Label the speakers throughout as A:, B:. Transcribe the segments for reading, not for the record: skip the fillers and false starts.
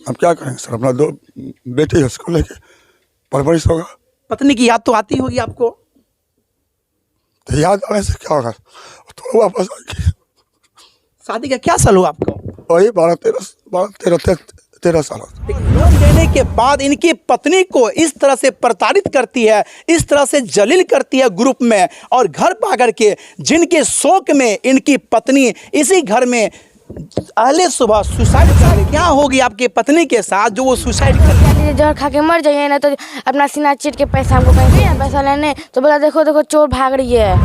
A: अब क्या करेंगे सर, अपना 2 बेटे है, उसको लेके परवरिश होगा।
B: पत्नी की याद तो आती होगी आपको?
A: तो याद आने से क्या होगा, तो वापस आएगी।
B: शादी का क्या साल हुआ आपको?
A: वही 12-13 साल।
B: लोन देने के बाद इनकी पत्नी को इस तरह से प्रताड़ित करती है, इस तरह से जलील करती है ग्रुप में, और घर पा करके जिनके शौक में इनकी पत्नी इसी घर में अगले सुबह सुसाइड कर ले। क्या होगी आपकी पत्नी के साथ जो वो सुसाइड कर ले?
C: जहर खा के मर जाइए ना तो अपना सीना चीर के पैसा हमको कहीं है पैसा लेने, तो बोला देखो देखो चोर भाग रही है।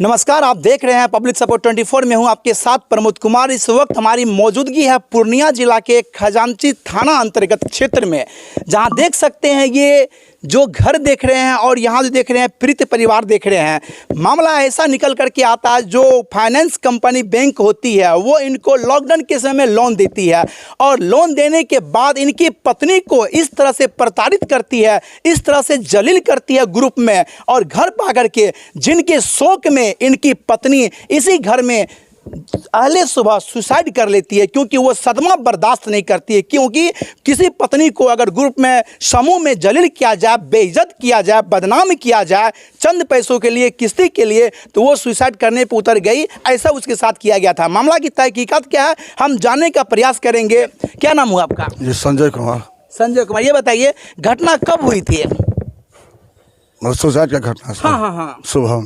B: नमस्कार, आप देख रहे हैं पब्लिक सपोर्ट 24 में हूं आपके साथ प्रमोद कुमार। इस वक्त हमारी मौजूदगी है पूर्णिया जिला के खजांची थाना अंतर्गत क्षेत्र में, जहां देख सकते हैं ये जो घर देख रहे हैं और यहाँ जो देख रहे हैं प्रीत परिवार देख रहे हैं। मामला ऐसा निकल करके आता है, जो फाइनेंस कंपनी बैंक होती है वो इनको लॉकडाउन के समय में लोन देती है, और लोन देने के बाद इनकी पत्नी को इस तरह से प्रताड़ित करती है, इस तरह से जलील करती है ग्रुप में, और घर पा करके जिनके शौक में इनकी पत्नी इसी घर में अगले सुबह सुसाइड कर लेती है, क्योंकि वो सदमा बर्दाश्त नहीं करती है। क्योंकि किसी पत्नी को अगर ग्रुप में समूह में जलील किया जाए, बेइज्जत किया जाए, बदनाम किया जाए चंद पैसों के लिए, किस्ती के लिए, तो वो सुसाइड करने पर उतर गई। ऐसा उसके साथ किया गया था। मामला की तहकीकात क्या है हम जानने का प्रयास करेंगे। क्या नाम हुआ आपका?
A: जी संजय कुमार।
B: संजय कुमार, ये बताइए घटना कब हुई थी?
A: सुसाइड का घटना सर।
B: हाँ।
A: सुबह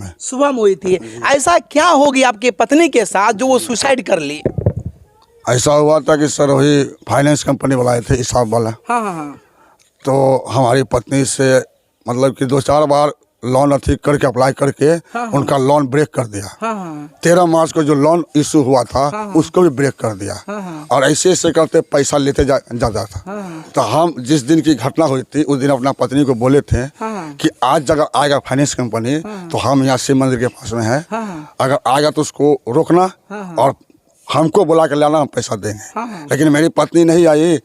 A: में
B: हुई थी। ऐसा क्या होगी आपकी पत्नी के साथ जो वो सुसाइड कर ली?
A: ऐसा हुआ था कि सर वही फाइनेंस कंपनी वाला आए थे, हिसाब वाला।
B: हाँ।
A: तो हमारी पत्नी से मतलब कि 2-4 बार लोन अथी करके अप्लाई करके उनका लोन ब्रेक कर दिया। 13 मार्च को जो लोन इशू हुआ था उसको भी ब्रेक कर दिया, और ऐसे ऐसे करते पैसा लेते जाता था। तो हम जिस दिन की घटना हुई थी उस दिन अपना पत्नी को बोले थे कि आज अगर आएगा फाइनेंस कंपनी तो हम यहाँ शिव मंदिर के पास में है, अगर आएगा तो उसको रोकना और हमको बुला कर लाना, हम पैसा देंगे। लेकिन मेरी पत्नी नहीं आई,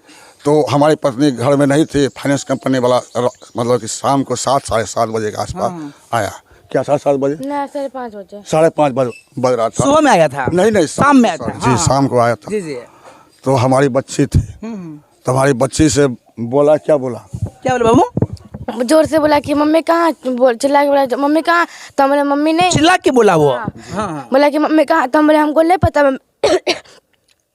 A: तो हमारी पत्नी घर में नहीं थी। फाइनेंस कंपनी वाला मतलब कि शाम को 7-7:30 बजे के आसपास आया। क्या 7-7 बजे? नहीं, 5:30 बजे। 5:30 बज रहा था।
B: सुबह में आया था?
A: नहीं,
B: शाम में आया था।
A: जी शाम को आया था।
B: जी।
A: तो हमारी बच्ची थी, तो हमारी बच्ची से बोला, क्या बोला
C: बाबू? जोर से बोला कि मम्मी कहाँ, चिल्ला के बोला मम्मी कहाँ, तो बोले मम्मी नहीं।
B: चिल्ला के बोला वो?
C: बोला कि मम्मी कहाँ, तो बोले हमको नहीं पता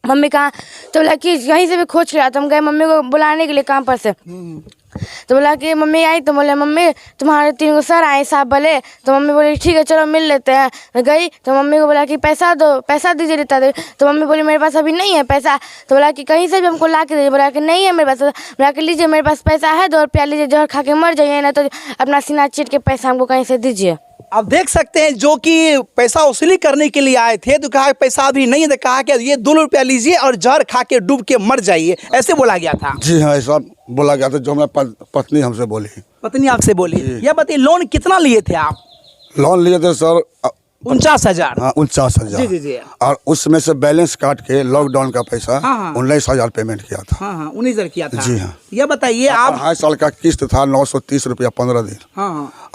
C: मम्मी कहाँ, तो बोला कि यहीं से भी खोज रहा। तो हम गए मम्मी को बुलाने के लिए काम पर से, तो बोला कि मम्मी आई, तो बोले मम्मी तुम्हारे 3 सर आए साहब बोले, तो मम्मी बोली ठीक है चलो मिल लेते हैं। गई तो मम्मी को बोला कि पैसा दो, पैसा दीजिए देता दे, तो मम्मी बोली मेरे पास अभी नहीं है पैसा। तो बोला कि कहीं से भी हमको ला के दीजिए, बोला कि नहीं है मेरे पास। बोला कि लीजिए मेरे पास पैसा है, 2 रुपया लीजिए, जहर खा के मर जाइए ना तो अपना सीना चीर के पैसा हमको कहीं से दीजिए।
B: आप देख सकते हैं जो कि पैसा वसूली करने के लिए आए थे, तो कहा पैसा अभी नहीं है, तो कहा कि ये 2 रुपया लीजिए और जहर खा के डूब के मर जाइए, ऐसे बोला गया था।
A: जी हाँ, ऐसा बोला गया था, जो मेरी पत्नी हमसे बोली।
B: पत्नी आपसे बोली? ये बताइए लोन कितना लिए थे आप?
A: लोन लिए थे सर
B: 49,000।
A: हाँ 49,000।
B: जी।
A: और उसमें से बैलेंस काट के लॉकडाउन का पैसा 19,000 पेमेंट किया था।
B: 19,000 किया था।
A: जी हाँ।
B: ये बताइए आप,
A: 2.5 साल का किस्त था, 930 रुपया 15 दिन।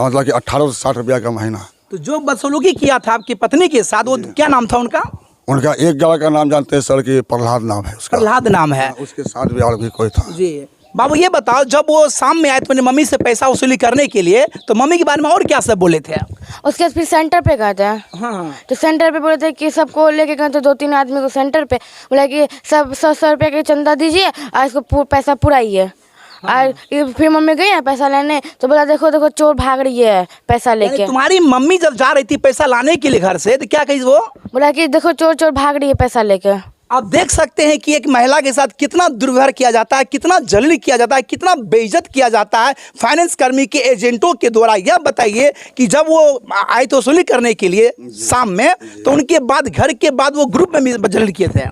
A: मतलब कि 1860 रुपया का महीना।
B: तो जो बदसलूकी किया था आपकी पत्नी के साथ, वो क्या नाम था उनका?
A: उनका एक जगह का नाम जानते हैं सर कि प्रहलाद नाम है उसका।
B: प्रहलाद नाम है।
A: उसके साथ भी और भी कोई था।
B: जी बाबू, ये बताओ जब वो शाम में आए तो मम्मी से पैसा वसूली करने के लिए, तो मम्मी के बारे में और क्या सब बोले थे?
C: उसके बाद फिर सेंटर पे गए थे। तो सेंटर पे बोले थे कि सबको लेके गए थे, 2-3 आदमी को सेंटर पे बोला कि सब 100 रुपये के चंदा दीजिए और इसको पैसा पुराइए। और फिर मम्मी गई है पैसा लेने, तो बोला देखो देखो चोर भाग रही है पैसा लेके।
B: तुम्हारी मम्मी जब जा रही थी पैसा लाने के लिए घर से, तो क्या कही वो?
C: बोला कि देखो चोर चोर भाग रही है पैसा लेके।
B: आप देख सकते हैं कि एक महिला के साथ कितना दुर्व्यवहार किया जाता है, कितना जलील किया जाता है, कितना बेइज्जत किया जाता है फाइनेंस कर्मी के एजेंटों के द्वारा। यह बताइए कि जब वो आए तो वसूली करने के लिए शाम में, तो उनके बाद घर के बाद वो ग्रुप में भी जलील किए थे?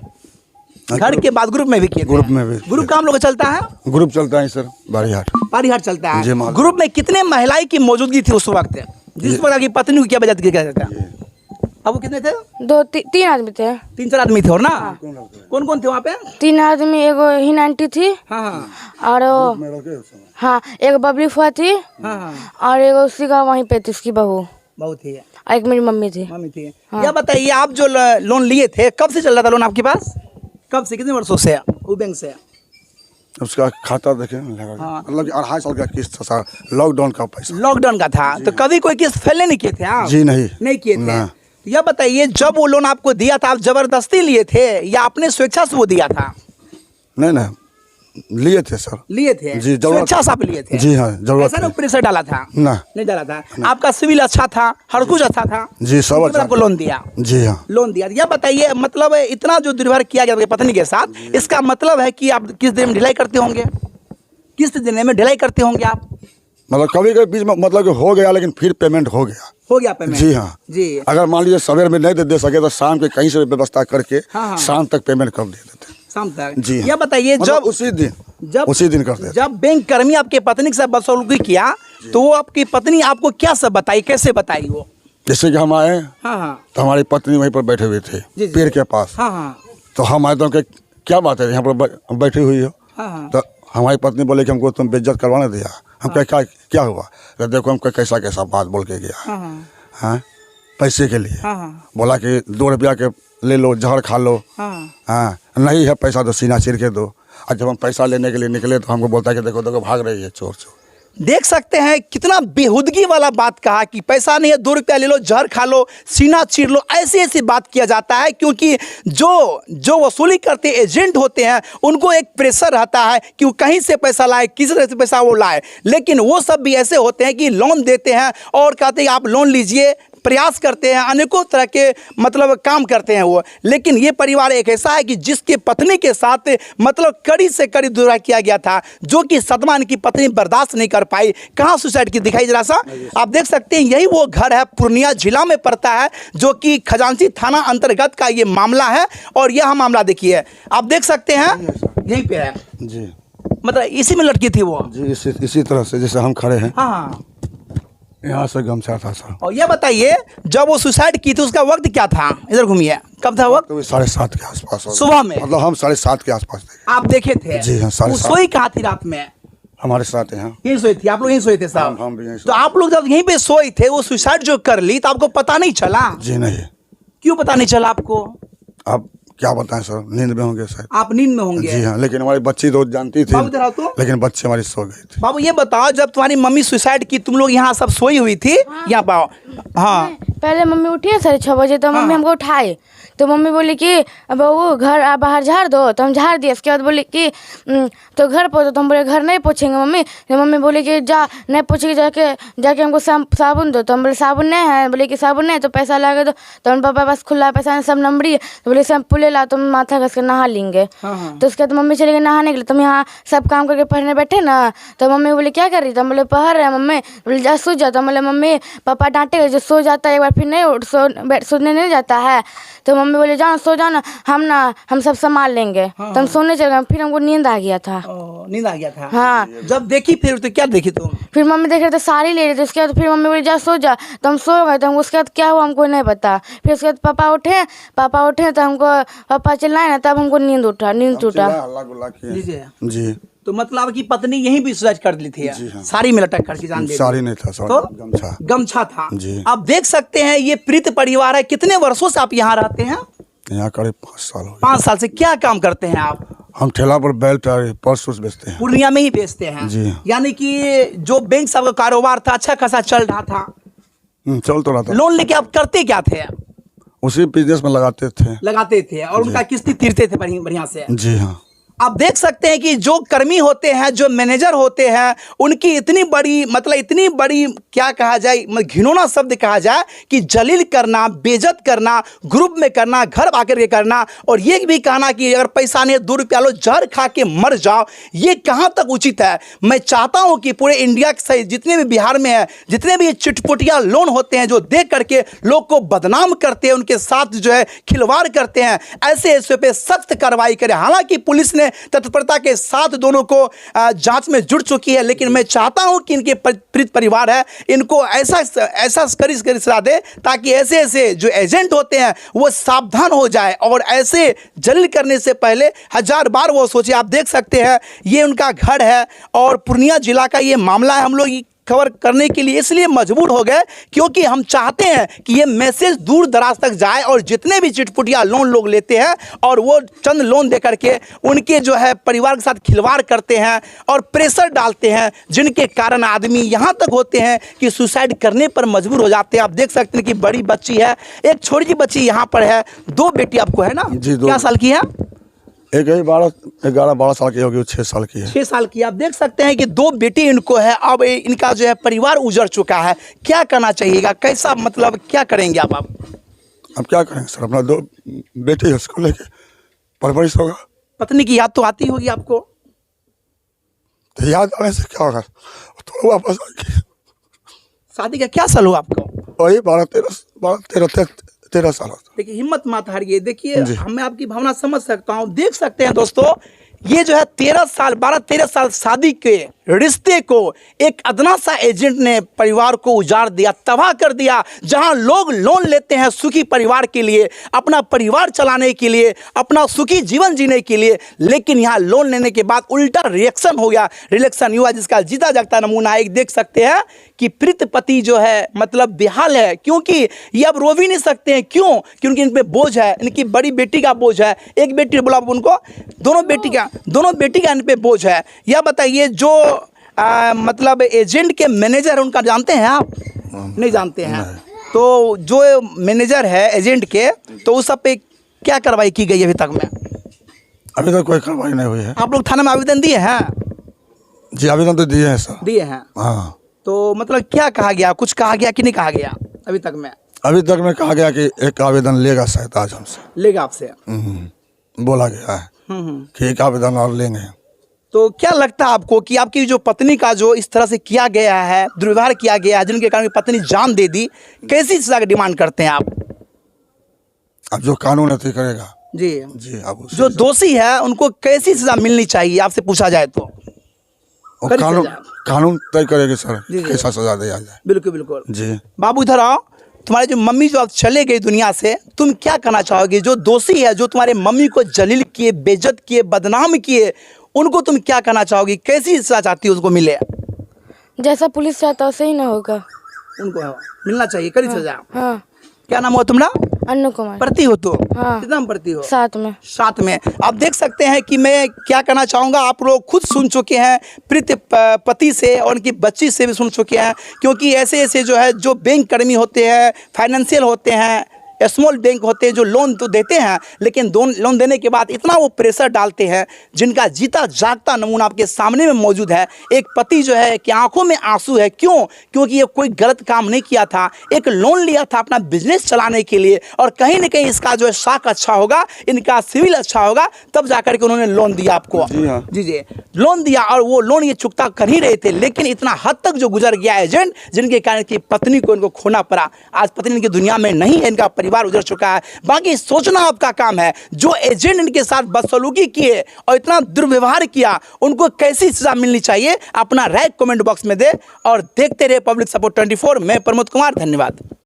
B: घर के बाद ग्रुप में भी किए थे?
A: ग्रुप में भी।
B: ग्रुप का हम लोग चलता है?
A: ग्रुप चलता है सर, बारीहाट चलता है।
B: ग्रुप में कितने महिलाएं की मौजूदगी थी उस वक्त, जिस वक्त की पत्नी को क्या बजात किया जाता है? अब वो कितने थे?
C: 2-3 आदमी थे।
B: 3-4 आदमी थे और ना? कौन कौन थे वहाँ पे?
C: 3 आदमी, एगो हिन आंटी थी। और हाँ एक बबली फुआ थी। और एगो उसी का वहीं पे थी उसकी बहू
B: थी।
C: और एक मेरी मम्मी थी।
B: मम्मी थी। यह बताइए, आप जो लोन लिए थे, कब से चल रहा था लोन आपके पास? कब से, कितने वर्षों से वो बैंक से?
A: उसका खाता देखे मतलब 2.5 साल का किस्त था सर, लॉकडाउन का पैसा।
B: लॉकडाउन का था, तो कभी कोई किस्त फेल नहीं किए थे आप?
A: जी नहीं
B: किए थे। यह बताइए, जब वो लोन आपको दिया था, आप जबरदस्ती लिए थे या अपने स्वेच्छा से वो दिया था?
A: नहीं लिए थे सर।
B: लिए थे
A: जी,
B: स्वेच्छा से आप लिए थे?
A: जी हाँ, जरूरत
B: ऐसा ना प्रेशर डाला था? नहीं डाला था। आपका सिविल अच्छा था, हर कुछ अच्छा था?
A: जी, सब अच्छा।
B: आपको लोन दिया?
A: जी हाँ,
B: लोन दिया। यह बताइए, मतलब इतना जो दुर्व्यवहार किया गया पत्नी के साथ, इसका मतलब है कि आप किस दिन में ढिलाई करते होंगे? किस देने में ढिलाई करते होंगे आप?
A: मतलब कभी कभी बीच में मतलब कि हो गया, लेकिन फिर पेमेंट हो गया
B: पेमेंट?
A: जी हाँ जी। अगर मान लीजिए सवेर में नहीं दे सके तो शाम के कहीं से व्यवस्था करके शाम तक पेमेंट कर देते।
B: शाम तक?
A: जी।
B: यह बताइए,
A: मतलब
B: जब
A: उसी दिन करते।
B: जब बैंक कर्मी आपके पत्नी के साथ बदसलूकी किया तो वो आपकी पत्नी आपको क्या सब बताई, कैसे बताई वो?
A: जैसे कि हम आए तो हमारी पत्नी वहीं पर बैठे हुए थे पेड़ के पास। तो हम आए तो क्या बात है यहाँ पर बैठी हुई हो? तो हमारी पत्नी बोले कि हमको तुम बेइज्जत करवाने दिया। हम कहे क्या हुआ? तो देखो हमको कैसा बात बोल के गया। हाँ, पैसे के लिए बोला कि 2 रुपया के ले लो, जहर खा लो। हाँ, नहीं है पैसा तो सीना चीर के दो। और जब हम पैसा लेने के लिए निकले तो हमको बोलता है कि देखो भाग रही है चोर।
B: देख सकते हैं कितना बेहुदगी वाला बात कहा कि पैसा नहीं है, 2 रुपया ले लो, जहर खा लो, सीना चीर लो, ऐसी बात किया जाता है। क्योंकि जो वसूली करते एजेंट होते हैं उनको एक प्रेशर रहता है कि वो कहीं से पैसा लाए, किस तरह से पैसा वो लाए। लेकिन वो सब भी ऐसे होते हैं कि लोन देते हैं और कहते हैं आप लोन लीजिए, प्रयास करते हैं, अनेकों तरह के मतलब काम करते हैं वो। लेकिन ये परिवार एक ऐसा है कि जिसके पत्नी के साथ मतलब कड़ी से कड़ी दुर्व्यवहार किया गया था, जो कि सदमा इनकी पत्नी बर्दाश्त नहीं कर पाई। कहाँ सुसाइड की दिखाई जरा सा, आप देख सकते हैं। यही वो घर है, पूर्णिया जिला में पड़ता है, जो कि खजांची थाना अंतर्गत का ये मामला है। और यह मामला देखिए, आप देख सकते हैं यहीं पे है
A: जी।
B: मतलब इसी में लड़की थी वो
A: जी, इसी तरह से जैसे हम खड़े हैं।
B: हाँ,
A: यहाँ से गमछा था सर।
B: और ये बताइए, जब वो सुसाइड की थी उसका वक्त क्या था? इधर घूमिए, कब था वक्त?
A: 7:30 के आसपास
B: सुबह में।
A: मतलब हम 7:30 के आसपास थे।
B: आप देखे थे?
A: जी हाँ, 7:30।
B: सोई कहाँ थी रात में?
A: हमारे साथ यहाँ
B: यहीं सोई थी? आप लोग यहीं सोए थे साहब?
A: हम भी यहीं सोए।
B: तो आप लोग जब यहीं पे सोए थे, वो सुसाइड जो कर ली, तो आपको पता नहीं चला?
A: जी नहीं।
B: क्यों पता नहीं चला आपको?
A: आप क्या बताएं सर, नींद में होंगे शायद।
B: आप नींद में होंगे?
A: जी हाँ, लेकिन हमारी बच्ची तो जानती थी, लेकिन बच्चे हमारी सो गई थी।
B: बाबू ये बताओ, जब तुम्हारी मम्मी सुसाइड की, तुम लोग यहाँ सब सोई हुई थी? यहाँ पाओ। हाँ,
C: पहले मम्मी उठी है 6:30 बजे, तो मम्मी हमको उठाए। तो मम्मी बोली कि बहू घर बाहर झाड़ दो, तो हम झाड़ दिए। उसके बाद बोली कि तो घर पोछो, तो हम बोले घर नहीं पोछेंगे मम्मी। तो मम्मी बोली कि जा नहीं पोछेगी, जाके हमको साबुन दो। तो हम बोले साबुन नहीं है। बोले कि साबुन नहीं है तो पैसा लगा दो। तो हम पापा पास खुला पैसा सब नंबरी है। तो बोले शैम्पू ले ला, तुम माथा घस के नहा लेंगे। तो उसके बाद मम्मी चली गई नहाने के लिए। तुम यहाँ सब काम करके पढ़ने बैठे ना। तो मम्मी बोले क्या कर रही? तो हम बोले पढ़ रहे हैं मम्मी। बोले जा सो जा। तो बोले मम्मी पापा डांटेगा, जो सो जाता है एक बार फिर नहीं सोने नहीं जाता है। तो मम्मी बोले जाओ सो जाओ ना, हम सब संभाल लेंगे। तो हम सोने चल गए। फिर हमको नींद आ गया था।
B: नींद आ गया था?
C: हाँ।
B: जब देखी फिर तो क्या देखी तुम?
C: फिर मम्मी देख रहे थे साड़ी ले रहे थे। उसके बाद फिर मम्मी बोली जा सो जा। तो हम सो गए। तो हमको उसके बाद क्या हुआ हमको नहीं पता। फिर उसके बाद पापा उठे तो हमको पापा चिल्लाए ना, तब हमको नींद टूटा।
A: जी।
B: तो मतलब आपकी पत्नी यहीं भी सुसाइड कर ली थी? साड़ी में लटक करके जान दे?
A: साड़ी नहीं था सर,
B: तो गमछा था
A: जी।
B: आप देख सकते हैं ये प्रीत परिवार है। कितने वर्षों से आप यहाँ रहते हैं?
A: यहाँ करीब 5 साल हो गए।
B: 5 साल से। क्या काम करते हैं आप?
A: हम ठेला पर बेल्ट और पर्स बेचते हैं।
B: पूर्णिया में ही बेचते हैं
A: जी।
B: यानी कि जो बैंक साहब का कारोबार था अच्छा खासा चल रहा था?
A: चल तो रहा था।
B: लोन लेके आप करते क्या थे?
A: उसी बिजनेस में लगाते थे
B: और उनका किस्ती तीरते थे बढ़िया से?
A: जी हाँ।
B: आप देख सकते हैं कि जो कर्मी होते हैं, जो मैनेजर होते हैं, उनकी इतनी बड़ी क्या कहा जाए, घिनौना शब्द कहा जाए कि जलील करना, बेइज्जत करना, ग्रुप में करना, घर आकर के करना, और ये भी कहना कि अगर पैसा नहीं है 2 रुपया लो, जहर खा के मर जाओ। ये कहाँ तक उचित है? मैं चाहता हूँ कि पूरे इंडिया के सहित जितने भी बिहार में है, जितने भी चिटपुटिया लोन होते हैं जो दे करके लोग को बदनाम करते हैं, उनके साथ जो है खिलवाड़ करते हैं, ऐसे पे सख्त कार्रवाई करें। हालांकि पुलिस ने तत्परता के साथ दोनों को जांच में जुड़ चुकी है, लेकिन मैं चाहता हूं कि इनके प्रीत परिवार है, इनको ऐसा कड़ी सजा दे ताकि ऐसे जो एजेंट होते हैं वो सावधान हो जाए और ऐसे जलील करने से पहले 1000 बार वो सोचे। आप देख सकते हैं ये उनका घर है और पूर्णिया जिला का ये मामला है। हम लोग कवर करने के लिए इसलिए मजबूर हो गए क्योंकि हम चाहते हैं कि ये मैसेज दूर दराज तक जाए और जितने भी चिटपुटिया लोन लोग लेते हैं और वो चंद लोन दे करके उनके जो है परिवार के साथ खिलवाड़ करते हैं और प्रेशर डालते हैं, जिनके कारण आदमी यहाँ तक होते हैं कि सुसाइड करने पर मजबूर हो जाते हैं। आप देख सकते हैं कि बड़ी बच्ची है, एक छोटी सी बच्ची यहाँ पर है, 2 बेटी आपको है ना?
A: जी, 2।
B: क्या साल की है?
A: एक ही 11-12 साल की होगी, 6 साल की है।
B: 6 साल की। आप देख सकते हैं कि 2 बेटी इनको है। अब इनका जो है परिवार उजड़ चुका है। क्या करना चाहिएगा, कैसा मतलब क्या करेंगे आप?
A: अब क्या करेंगे सर, अपना 2 बेटी है, उसको लेके परवरिश होगा।
B: पत्नी की याद तो आती होगी आपको?
A: तो याद आने से क्या होगा, तो वापस आएगी।
B: शादी का क्या साल हुआ आपको?
A: वही 13 साल।
B: देखिए हिम्मत मत हारिए। देखिए
A: जी।
B: मैं आपकी भावना समझ सकता हूँ। देख सकते हैं दोस्तों, ये जो है 12-13 साल शादी के रिश्ते को एक अदना सा एजेंट ने परिवार को उजाड़ दिया, तबाह कर दिया। जहां लोग लोन लेते हैं सुखी परिवार के लिए, अपना परिवार चलाने के लिए, अपना सुखी जीवन जीने के लिए, लेकिन यहाँ लोन लेने के बाद उल्टा रिएक्शन हो गया। रिएक्शन हुआ जिसका जीता जागता नमूना एक देख सकते हैं कि प्रीत पति जो है मतलब बेहाल है, क्योंकि ये अब रो भी नहीं सकते हैं। क्यों? क्योंकि इन पे बोझ है, इनकी बड़ी बेटी का बोझ है। एक बेटी बोला उनको, दोनों बेटी का इन पे बोझ है। यह बताइए जो मतलब एजेंट के मैनेजर है उनका जानते हैं आप? नहीं जानते हैं। तो जो मैनेजर है एजेंट के, तो उस सब पे क्या कार्रवाई की गई है अभी तक में?
A: अभी तक कोई कार्रवाई नहीं हुई है।
B: आप लोग थाने में आवेदन दिए हैं?
A: जी, आवेदन तो दिए हैं सर।
B: दिए हैं।
A: हाँ।
B: तो मतलब क्या कहा गया, कुछ कहा गया कि नहीं कहा गया अभी तक में?
A: अभी तक में कहा गया कि एक आवेदन लेगा शायद आज हमसे।
B: लेगा आपसे?
A: बोला गया है कि एक आवेदन और लेंगे।
B: तो क्या लगता है आपको कि आपकी जो पत्नी का जो इस तरह से किया गया है, दुर्व्यवहार किया गया है, जिनके कारण पत्नी जान दे दी, कैसी सजा की डिमांड करते हैं आप?
A: अब जो कानून अति करेगा।
B: जी
A: जी। अब
B: जो दोषी है उनको कैसी सजा मिलनी चाहिए आपसे पूछा जाए तो?
A: कानून तय करेगी सर,
B: जी।
A: कैसा सजा दिया जाए।
B: बिल्कुल बिल्कुल।
A: जी।
B: बाबू इधर आओ। तुम्हारे जो मम्मी जो अब चले गई दुनिया से, तुम क्या कहना चाहोगे? जो दोषी है, जो तुम्हारे मम्मी को जलील किए, बेइज्जत किए, बदनाम किए, उनको तुम क्या कहना चाहोगी? कैसी सजा चाहती हो उसको मिले?
C: जैसा पुलिस चाहता वैसे ही ना होगा,
B: उनको मिलना चाहिए कड़ी सजा।
C: हाँ।
B: क्या नाम हुआ तुम्हारा?
C: अन्नू कुमार।
B: पढ़ती हो तो?
C: हाँ।
B: कितना में पढ़ती हो?
C: 7 में।
B: 7 में। आप देख सकते हैं कि मैं क्या कहना चाहूँगा, आप लोग खुद सुन चुके हैं प्रीत पति से और उनकी बच्ची से भी सुन चुके हैं, क्योंकि ऐसे ऐसे जो है जो बैंक कर्मी होते हैं, फाइनेंशियल होते हैं, स्मॉल बैंक होते हैं, जो लोन तो देते हैं लेकिन लोन देने के बाद इतना वो प्रेशर डालते हैं, जिनका जीता जागता नमूना आपके सामने में मौजूद है। एक पति जो है कि आंखों में आंसू है। क्यों? क्योंकि ये कोई गलत काम नहीं किया था, एक लोन लिया था अपना बिजनेस चलाने के लिए, और कहीं ना कहीं इसका जो है साख अच्छा होगा, इनका सिविल अच्छा होगा, तब जाकर के उन्होंने लोन दिया आपको।
A: जी हाँ।
B: जी लोन दिया, और वो लोन ये चुकता कर ही रहे थे, लेकिन इतना हद तक जो गुजर गया एजेंट, जिनके कारण की पत्नी को इनको खोना पड़ा। आज पत्नी इनकी दुनिया में नहीं है, इनका परिवार उजड़ चुका है। बाकी सोचना आपका काम है। जो एजेंट इनके साथ बदसलूकी किए और इतना दुर्व्यवहार किया, उनको कैसी सजा मिलनी चाहिए, अपना राय कमेंट बॉक्स में दे। और देखते रहे पब्लिक सपोर्ट 24। मैं प्रमोद कुमार, धन्यवाद।